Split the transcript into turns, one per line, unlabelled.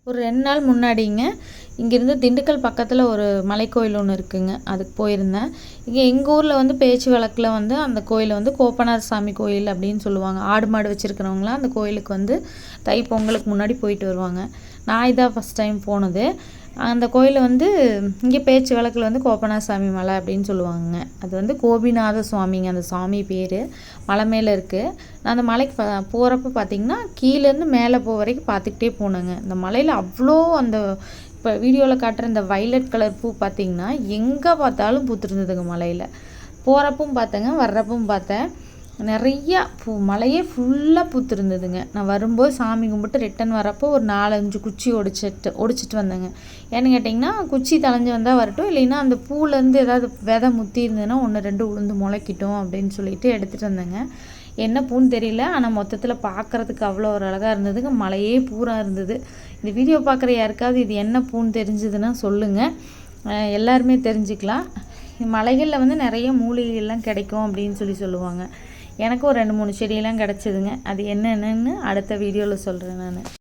ஒரு 2 நாள் முன்னாடிங்க இங்கேருந்து திண்டுக்கல் பக்கத்தில் ஒரு மலைக்கோயில் ஒன்று இருக்குங்க. அதுக்கு போயிருந்தேன். இங்கே எங்கள் ஊரில் வந்து பேச்சு வழக்கில் வந்து அந்த கோயிலை வந்து கோப்பனார் சாமி கோயில் அப்படின்னு சொல்லுவாங்க. ஆடு மாடு வச்சுருக்கிறவங்களாம் அந்த கோயிலுக்கு வந்து தைப்பொங்கலுக்கு முன்னாடி போயிட்டு வருவாங்க. நான் இதான் ஃபஸ்ட் டைம் போனது. அந்த கோயில் வந்து இங்கே பேச்சு வழக்கில் வந்து கோப்பனார் சாமி மலை அப்படின்னு சொல்லுவாங்க. அது வந்து கோபிநாத சுவாமிங்க அந்த சாமி பேர். மலை மேலே இருக்குது. நான் அந்த மலைக்கு போகிறப்ப பார்த்திங்கன்னா கீழேருந்து மேலே போக வரைக்கும் பார்த்துக்கிட்டே போனேங்க. இந்த மலையில் அவ்வளோ அந்த இப்போ வீடியோவில் காட்டுற இந்த வைலட் கலர் பூ பார்த்திங்கன்னா எங்கே பார்த்தாலும் பூத்துருந்ததுங்க மலையில். போகிறப்பும் பார்த்தேங்க, வர்றப்பும் பார்த்தேன். நிறையா மலையே ஃபுல்லாக பூத்துருந்ததுங்க. நான் வரும்போது சாமி கும்பிட்டு ரிட்டன் வரப்போ ஒரு 4-5 குச்சி ஒடிச்சிட்டு வந்தேங்க. ஏன்னு கேட்டிங்கன்னா குச்சி தளைஞ்சு வந்தால் வரட்டும், இல்லைன்னா அந்த பூலேருந்து ஏதாவது விதை முத்தி இருந்ததுன்னா 1-2 உளுந்து முளைக்கிட்டோம் அப்படின்னு சொல்லிட்டு எடுத்துகிட்டு வந்தேங்க. என்ன பூன்னு தெரியல, ஆனால் மொத்தத்தில் பார்க்குறதுக்கு அவ்வளோ ஒரு அழகாக இருந்ததுங்க. மலையே பூரா இருந்தது. இந்த வீடியோ பார்க்குற யாருக்காவது இது என்ன பூன்னு தெரிஞ்சதுன்னா சொல்லுங்கள், எல்லாருமே தெரிஞ்சுக்கலாம். மலைகளில் வந்து நிறைய மூலிகைகள்லாம் கிடைக்கும் அப்படின்னு சொல்லுவாங்க. எனக்கு ஒரு 2-3 செடியெல்லாம் கிடச்சிதுங்க. அது என்னென்னு அடுத்த வீடியோவில் சொல்கிறேன் நான்.